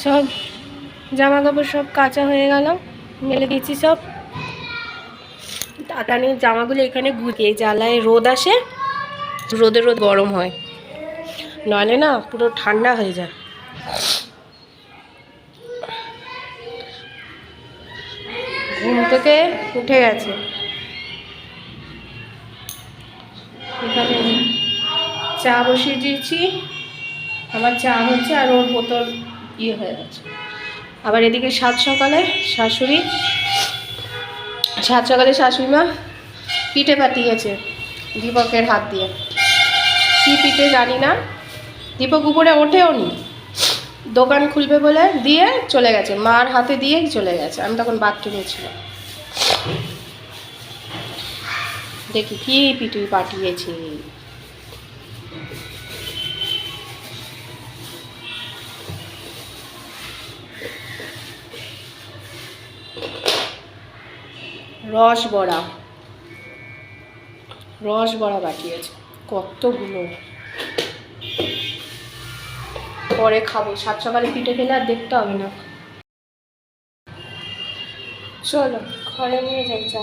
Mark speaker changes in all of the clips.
Speaker 1: সব জামা কাপড় সব কাঁচা হয়ে গেল, মেলে দিয়েছি সব। টাটা নিয়ে জামাগুলো এখানে গুটিয়ে জ্বালায়, রোদ আসে, রোদে রোদ গরম হয়, নইলে না পুরো ঠান্ডা হয়ে যায়। ঘুম থেকে উঠে গেছে, এখানে চা বসিয়ে দিয়েছি, আমার চা হচ্ছে আর ওর বোতল ইয়ে হয়ে গেছে। আবার এদিকে সাত সকালে শাশুড়ি মা পিঠে পাঠিয়েছে দীপকের হাত দিয়ে। কী পিঠে জানি না, দীপক উপরে ওঠেও নি, দোকান খুলবে বলে দিয়ে চলে গেছে, মার হাতে দিয়েই চলে গেছে। আমি তখন বাথরুমে ছিলাম। দেখি কি পিঠে পাঠিয়েছে। রস বড়া পাঠিয়েছে কতগুলো, পরে খাবো। সাত সকালে পিঠে খেলে আর দেখতে হবে না। চলো ঘরে নিয়ে যাই চা।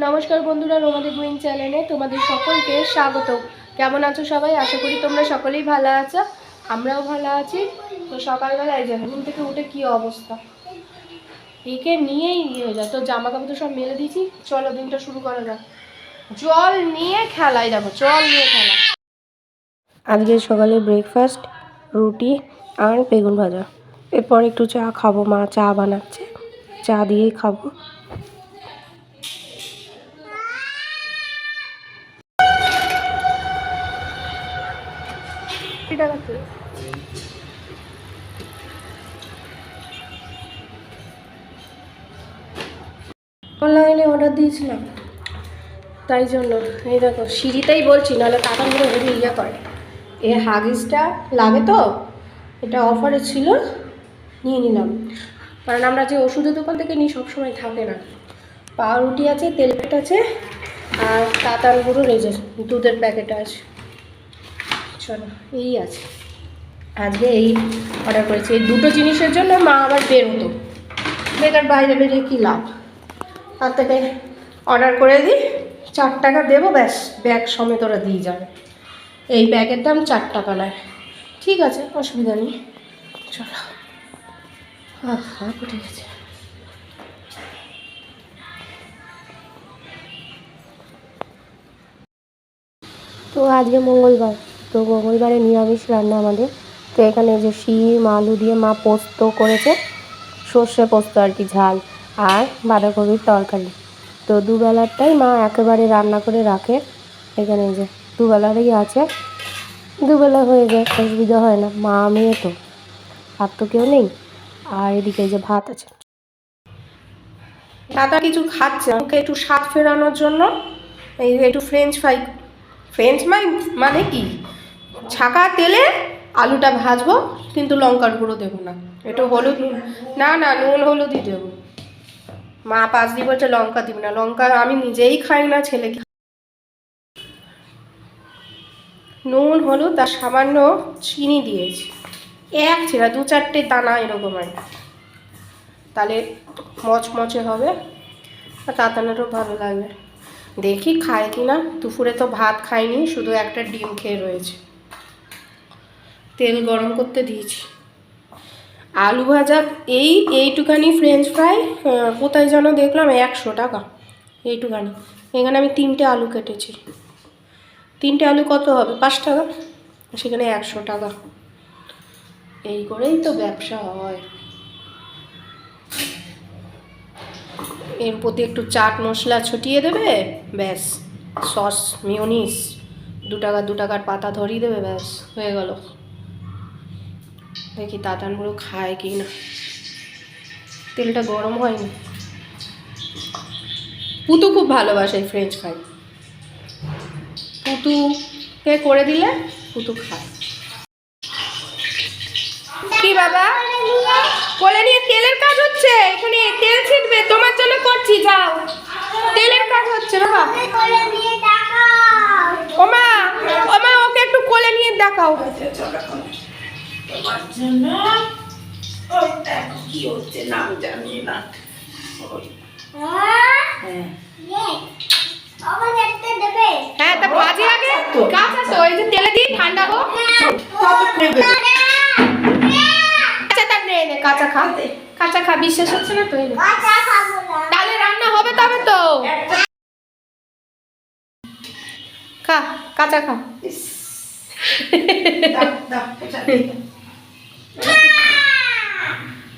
Speaker 1: নমস্কার বন্ধুরা, রোমাদি গুইং চ্যানেলে তোমাদের সকলকে স্বাগত। কেমন আছো সবাই? আশা করি তোমরা সকলেই ভালো আছো, আমরাও ভালো আছি। তো সকালবেলা এই যে ঘুম থেকে উঠে কি অবস্থা, একে নিয়েই হয়ে যায়। তো জামা কাপড় তো সব মেলে দিয়েছি, চলো দিনটা শুরু করা যাক। জল নিয়ে খেলাই, দেখো জল নিয়ে খেলা। আজকে সকালে ব্রেকফাস্ট রুটি আর বেগুন ভাজা, এরপর একটু চা খাবো, মা চা বানাচ্ছে, চা দিয়েই খাবো। অনলাইনে অর্ডার দিয়েছিলাম, তাই জন্য এই দেখো সিঁড়িতেই বলছি, নাহলে কাকাগুলো হেভি ইয়ে করে। এ হাগিসটা লাগে তো, এটা অফারে ছিল, নিয়ে নিলাম। কারণ আমরা যে ওষুধের দোকান থেকে নিই সবসময় থাকে না। পাউরুটি আছে, তেল প্যাকেট আছে, আর তাতাল গুঁড়োর এই যে দুধের প্যাকেট আছে। চলো এই আছে, আজকে এই অর্ডার করেছি। এই দুটো জিনিসের জন্য মা আবার বেরোতো, বেকার বাইরে বেরিয়ে কী লাভ, তার থেকে অর্ডার করে দিই, 4 টাকা দেবো, ব্যাস ব্যাগ সমেত ওরা দিয়ে যাবে। এই ব্যাগের দাম 4 টাকা নেয়, ঠিক আছে অসুবিধা নেই। চলো উঠে গেছে। তো আজকে মঙ্গলবার, তো মঙ্গলবারে নিরামিষ রান্না আমাদের। তো এখানে যে শিম আলু দিয়ে মা পোস্ত করেছে, সর্ষে পোস্ত আর কি, ঝাল, আর বাঁধাকপির তরকারি। তো দুবেলারটাই মা একেবারে রান্না করে রাখে, এখানে যে দুবেলারই আছে, দুবেলা হয়ে যায়, অসুবিধা হয় না। মা মেয়ে তো, আর তো কেউ নেই। আর এদিকে যে ভাত আছে। দাদা কিছু খাচ্ছে, আমাকে একটু স্বাদ ফেরানোর জন্য এই একটু ফ্রেঞ্চ মানে কি, ছাকা তেলে আলুটা ভাজবো, কিন্তু লঙ্কার গুঁড়ো দেবো না, একটু হলুদ, না নুন হলুদই দেবো। মা 5 দিন বলছে লঙ্কা দিব না, লঙ্কা আমি নিজেই খাই না, ছেলে নুন হলুদ আর সামান্য চিনি দিয়েছি, এক ছেড়া 2-4টে দানা এরকম আর, তাহলে মচমচে হবে আর তাতানোরও ভালো লাগবে। দেখি খায় কি না। দুপুরে তো ভাত খাইনি, শুধু একটা ডিম খেয়ে রয়েছে। তেল গরম করতে দিয়েছি। আলু ভাজা এইটুখানি ফ্রেঞ্চ ফ্রাই কোথায় যেন দেখলাম 100 টাকা, এইটুখানি। এখানে আমি 3টে আলু কেটেছি, 3টে আলু কত হবে, 5 টাকা, সেখানে 100 টাকা। এই করেই তো ব্যবসা হয়। এর প্রতি একটু চাট মশলা ছটিয়ে দেবে, ব্যাস, সস মিওনিস 2 টাকার পাতা ধরিয়ে দেবে, ব্যাস হয়ে গেল। দেখি তাতানগুলো খায় কি না, তেলটা গরম হয়নি। পুতু খুব ভালোবাসে ফ্রেঞ্চ ফ্রাই, পুতুকে করে দিলে পুতু খায়। কি বাবা কোলে নিয়ে কে তেলের কাজ হচ্ছে, এখানে তেল ছিটবে, তোমার জন্য করছি, যাও। তেলের কাজ হচ্ছে বাবা। ওমা ওমা ওকে একটু কোলে নিয়ে দেখাও।
Speaker 2: তোমার জন্য ওই দেখো কি হচ্ছে, নাম জানি না।
Speaker 1: হ্যাঁ তা ভাজি আগে কাঁচা তো, এই যে তেলে দিয়ে ঠান্ডা হোক। আচ্ছা তার নে নে কাঁচা খা, কাঁচা খা, বিশ্বাস হচ্ছে না তো? তাহলে রান্না হবে তবে তো। খা কাঁচা খা।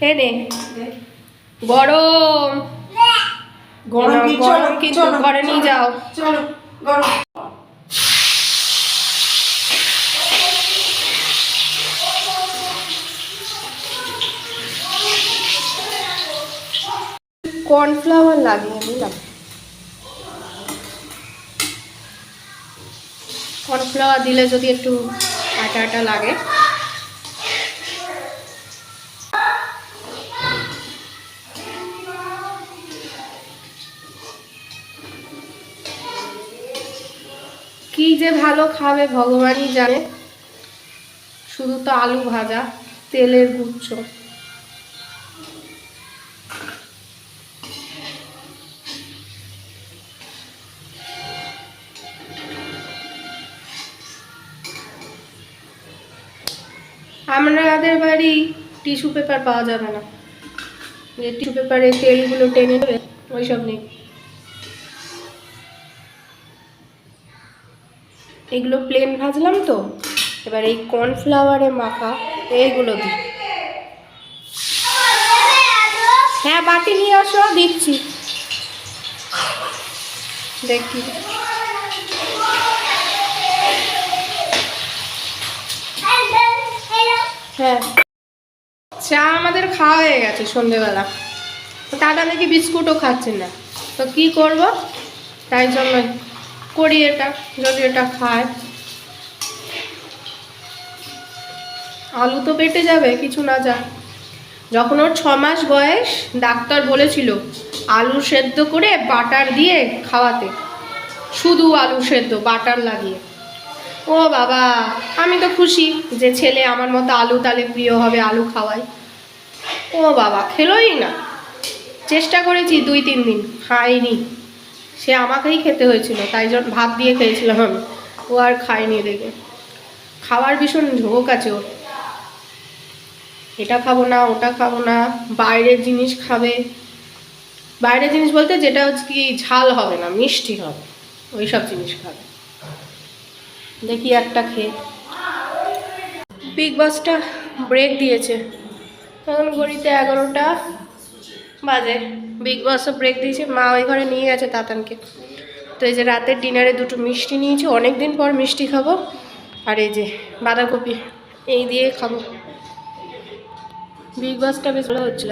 Speaker 1: এ নে গরম গরম কিন্তু ঘরে নিয়ে যাও।
Speaker 2: চলো গরম।
Speaker 1: কর্নফ্লাওয়ার লাগিয়ে দিলাম, কর্নফ্লাওয়ার দিলে যদি একটু আটা আটা লাগে। কি যে ভালো খাবে ভগবানই জানে, শুধু তো আলু ভাজা, তেলের গুচ্ছ। আমাদের বাড়ি টিস্যু পেপার পাওয়া যাবে না, যে টিস্যু পেপারে তেলগুলো টেনে নেবে ওইসব নেই। এগুলো প্লেন ভাজলাম তো, এবার এই কর্নফ্লাওয়ারে মাখা এইগুলো দিই। হ্যাঁ বাটি নিয়ে আসো, দিচ্ছি, দেখি। হ্যাঁ চা আমাদের খাওয়া হয়ে গেছে সন্ধেবেলা, দাদা নাকি বিস্কুটও খাচ্ছেন না, তো কি করব, তাই জন্য করি এটা, যদি এটা খায়। আলু তো পেটে যাবে কিছু না যাক। যখন ওর 6 মাস বয়স ডাক্তার বলেছিল আলু সেদ্ধ করে বাটার দিয়ে খাওয়াতে, শুধু আলু সেদ্ধ বাটার লাগিয়ে। ও বাবা, আমি তো খুশি যে ছেলে আমার মতো আলু তালে প্রিয় হবে, আলু খাওয়াই। ও বাবা খেলোই না, চেষ্টা করেছি 2-3 দিন, খাইনি। সে আমাকেই খেতে হয়েছিল, তাই জন্য ভাত দিয়ে খেয়েছিলাম আমি, ও আর খায়নি। দেখে খাওয়ার ভীষণ ঝোঁক আছে ওর, এটা খাবো না ওটা খাবো না, বাইরের জিনিস খাবে। বাইরের জিনিস বলতে যেটা হচ্ছে কি ঝাল হবে না, মিষ্টি হবে, ওই সব জিনিস খাবে। দেখি একটা খেয়ে। বিগ বসটা ব্রেক দিয়েছে, এখন ঘড়িতে 11টা বাজে। বিগ বসও ব্রেক দিয়েছে, মা ওই ঘরে নিয়ে গেছে তাতানকে। তো এই যে রাতের ডিনারে 2টো মিষ্টি নিয়েছি, অনেক দিন পর মিষ্টি খাবো। আর এই যে বাঁধাকপি, এই দিয়ে খাবো। বিগ বসটা বেশ ভালো হচ্ছিল।